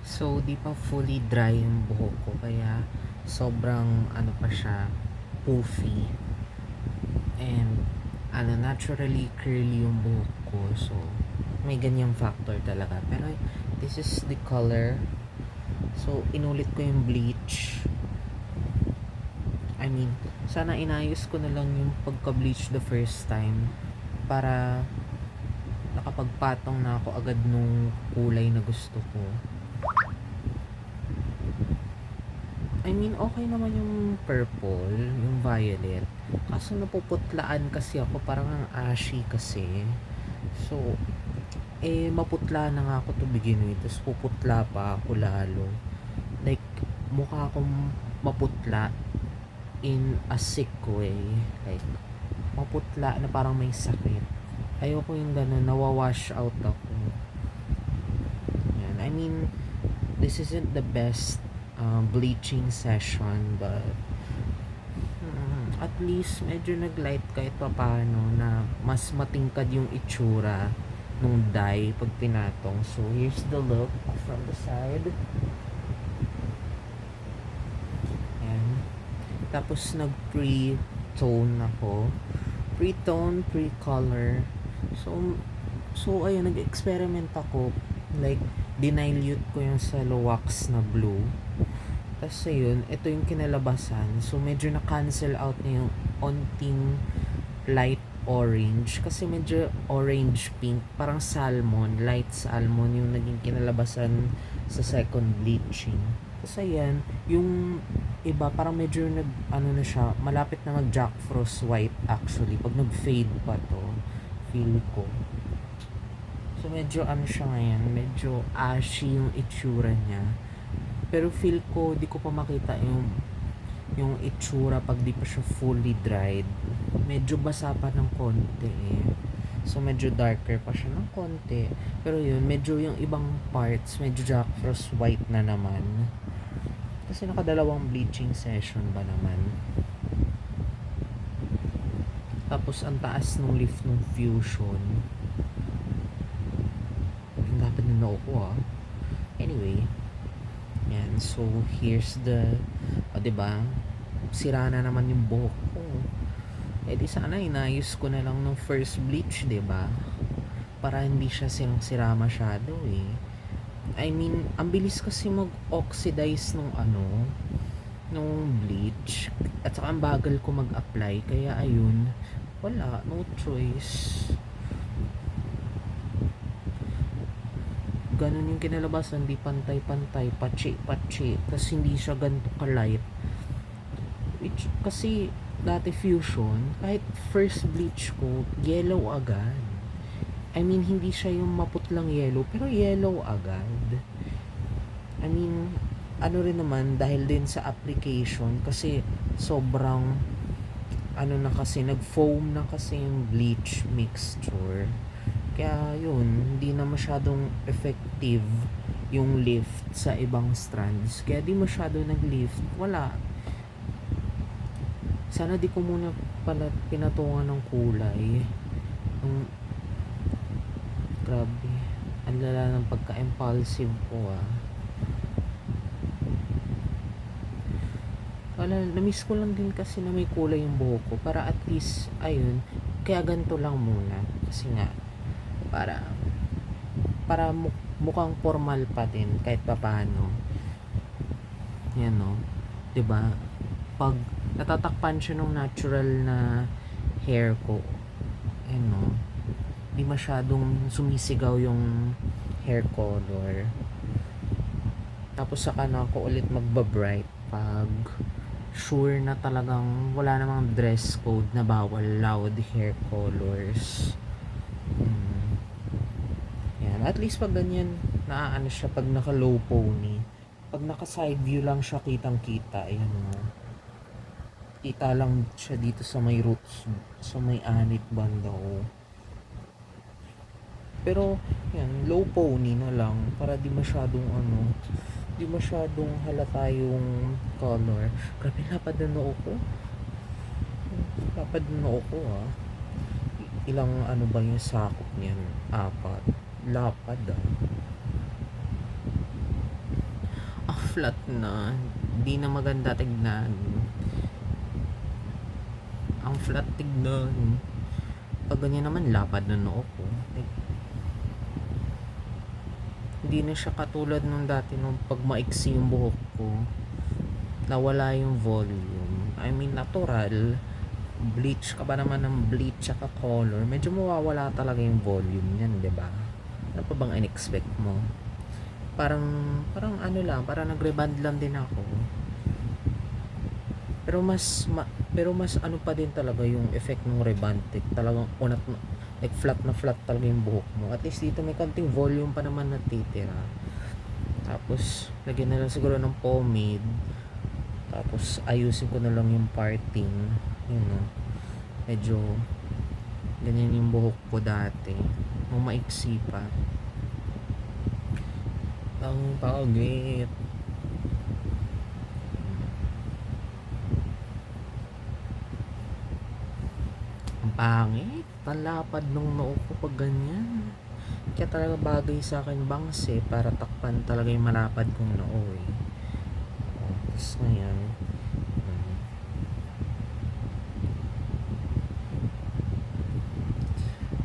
So, di pa fully dry yung buhok ko kaya sobrang ano pa siya, poofy. And naturally curly yung buhok ko. So, may ganyang factor talaga. Pero this is the color. So, inulit ko yung bleach. I mean, sana inayos ko na lang yung pagka-bleach the first time para nakapagpatong na ako agad nung kulay na gusto ko. I mean, okay naman yung purple, yung violet. Kaso napuputlaan kasi ako, parang ang ashy kasi. So, maputla na nga ako to begin with. Tapos puputla pa ako lalo. Like, mukha akong maputla in a sick way. Like, maputla na parang may sakit. Ayoko yung ganun, nawawash out ako. Yan. I mean, this isn't the best bleaching session, but at least medyo nag-light kahit papaano na mas matingkad yung itsura nung dye pag pinatong. So, here's the look from the side. Ayan. Tapos, nag-pre-tone ako. Pre-tone, pre-color. Ayun, nag-experiment ako. Like, dinilute ko yung sa wax na blue. Tapos ayun, ito yung kinalabasan. So, medyo na-cancel out na yung onting light orange. Kasi medyo orange-pink. Parang salmon, light salmon yung naging kinalabasan sa second bleaching. Tapos ayan, yung iba parang medyo na siya, malapit na mag Jack Frost white actually. Pag nag-fade pa to, feel ko. So, medyo siya ngayon, medyo ashy yung itsura niya. Pero feel ko, di ko pa makita yung itsura pag di pa siya fully dried. Medyo basa pa ng konti eh. So, medyo darker pa siya ng konti. Pero yun, medyo yung ibang parts, medyo Jack Frost white na naman. Kasi nakadalawang bleaching session ba naman. Tapos, ang taas ng lift ng Fusion. Dapat na ako ah. Anyway, yan. So, here's the, diba? Sira na naman yung buhok ko. Di sana inayos ko na lang nung first bleach, diba? Para hindi siya sirang-sira masyado eh. I mean, ang bilis kasi mag-oxidize nung bleach. At saka ang bagal ko mag-apply. Kaya ayun, wala, no choice. Ganun yung kinalabasan, di pantay-pantay, patsi-patsi, kasi hindi siya ganito ka-light. Which, kasi dati Fusion, kahit first bleach ko, yellow agad. I mean, hindi siya yung maputlang yellow, pero yellow agad. I mean, ano rin naman, dahil din sa application, kasi sobrang, na kasi, nag-foam na kasi yung bleach mixture. Kaya yun, hindi na masyadong effective yung lift sa ibang strands. Kaya di masyado nag-lift. Wala. Sana di ko muna pala pinatungan ng kulay. Grabe. Ang lala ng pagka-impulsive ko ah. Wala, na-miss ko lang din kasi na may kulay yung buhok ko. Para at least, ayun, kaya ganito lang muna. Kasi nga, para mukhang formal pa din kahit papaano. Yan no. 'Di ba? Pag natatakpan siya ng natural na hair ko, no. Di masyadong sumisigaw yung hair color. Tapos saka na ako ulit magba-bright pag sure na talagang wala namang dress code na bawal loud hair colors. Yan. At least pag ganyan, naaano siya pag naka low pony. Pag naka side view lang siya, kitang kita. Ayan mo. Kita lang siya dito sa may roots. Sa may anit banda o. Pero, yan, low pony na lang. Para di masyadong di masyadong halata yung color. Grabe, lapad na noo ko. Lapad na noo ko ah. Ilang ba yung sakop niyan? 4. Lapad ah. flat na. Di na maganda tignan. Ang flat tignan. Pag ganyan naman, lapad na noo ko. Like, hindi na siya katulad nung dati nung pag maiksi yung buhok ko. Nawala yung volume. I mean, natural. Bleach ka ba naman ng bleach tsaka color, medyo mawawala talaga yung volume niyan, 'di ba? Ano pa bang in-expect mo? Parang ano lang, parang nagreband lang din ako. Pero mas ano pa din talaga yung effect ng reband. Talagang unat like flat na flat talaga yung buhok mo. At least dito may konting volume pa naman natitira. Tapos lagyan na lang siguro ng pomade. Tapos ayusin ko na lang yung parting. Yun, no? Medyo ganyan yung buhok ko dati. Maiksi pa. Ang pagit. Ang pangit. Talapad nung noo ko pag ganyan. Kaya talaga bagay sa akin bangs para takpan talaga yung malapad kong noo Tapos ngayon,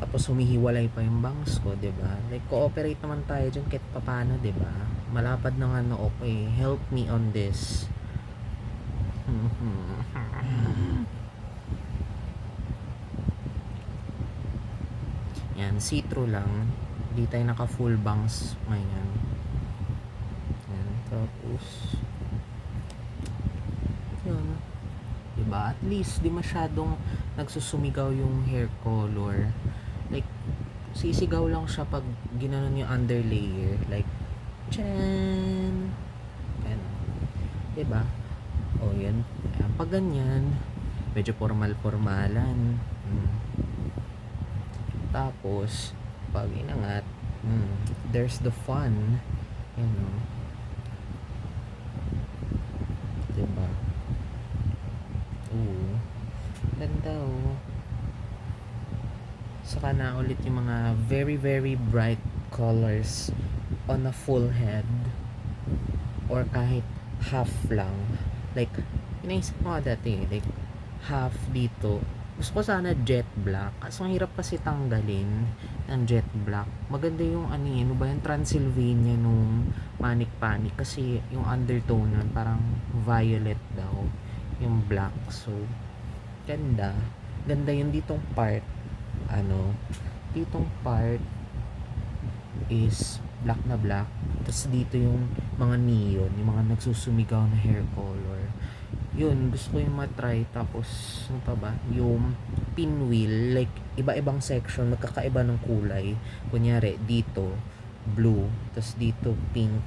tapos humihiwalay pa yung bangs ko, 'di ba? Like cooperate naman tayo diyan kahit papaano, 'di ba? Malapad na nga noo ko Help me on this. Yan, see-through lang. Hindi tayo naka full bangs ngayon. Yan, tapos yun. Diba? At least di masyadong nagsusumigaw yung hair color. Like sisigaw lang siya pag ginanon yung underlayer. Like tcharan! Yan. Diba? O yan. Ayan, pag ganyan, medyo formal-formalan. Tapos, pag inangat, there's the fun. You know. Diba? Oo. Ganda Saka na ulit yung mga very very bright colors on a full head. Or kahit half lang. Like, inaisip ko nga dati, like, half dito. Gusto ko sana jet black. Kaso ang hirap kasi tanggalin ng jet black. Maganda yung ano ba yung Transylvania nung Manic Panic. Kasi yung undertone nun parang violet daw. Yung black. So, ganda. Ganda yung ditong part. Ditong part is black na black. Tapos dito yung mga neon. Yung mga nagsusumigaw na hair color. Yun, gusto ko yung matry. Tapos ano pa ba, yung pinwheel, like iba-ibang section, magkakaiba ng kulay. Kunyari dito blue, tapos dito pink,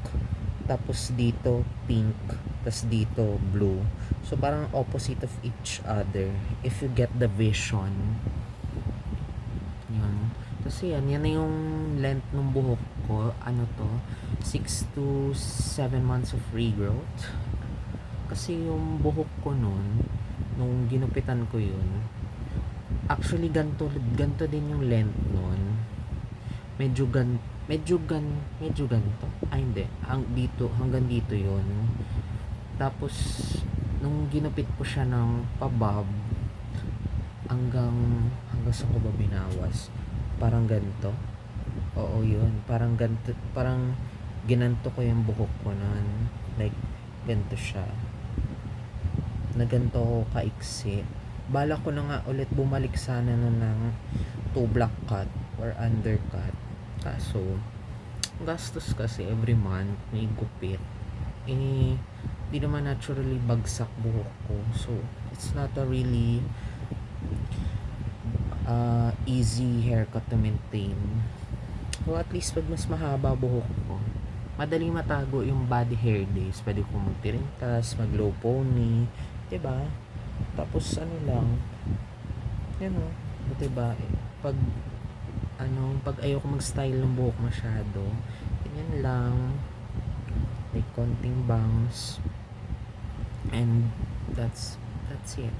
tapos dito pink, tapos dito blue. So parang opposite of each other, if you get the vision. Yun. Kasi yan na yung length ng buhok ko. Ano to, 6 to 7 months of regrowth. Kasi yung buhok ko nung ginupitan ko yun, actually ganto din yung length nun. Medyo ganto. Hindi. Dito, hanggang dito yun. Tapos, nung ginupit ko siya ng pabob, hanggang saan ko ba binawas? Parang ganto. Oo, yun. Parang ganto, parang ginanto ko yung buhok ko nun. Like, ganto siya. Na ganito ako kaiksi. Bala ko na nga ulit bumalik sana ng 2 black cut or undercut. Kaso, gastos kasi every month may gupit. Di naman naturally bagsak buhok ko. So, it's not a really easy haircut to maintain. So, at least pag mas mahaba buhok ko, madaling matago yung body hair days. Pwede ko magtirintas, mag low pony, diba? Tapos ano lang, diba? Pag ayoko mag-style ng buhok masyado, ganyan lang, like konting bangs, and that's it.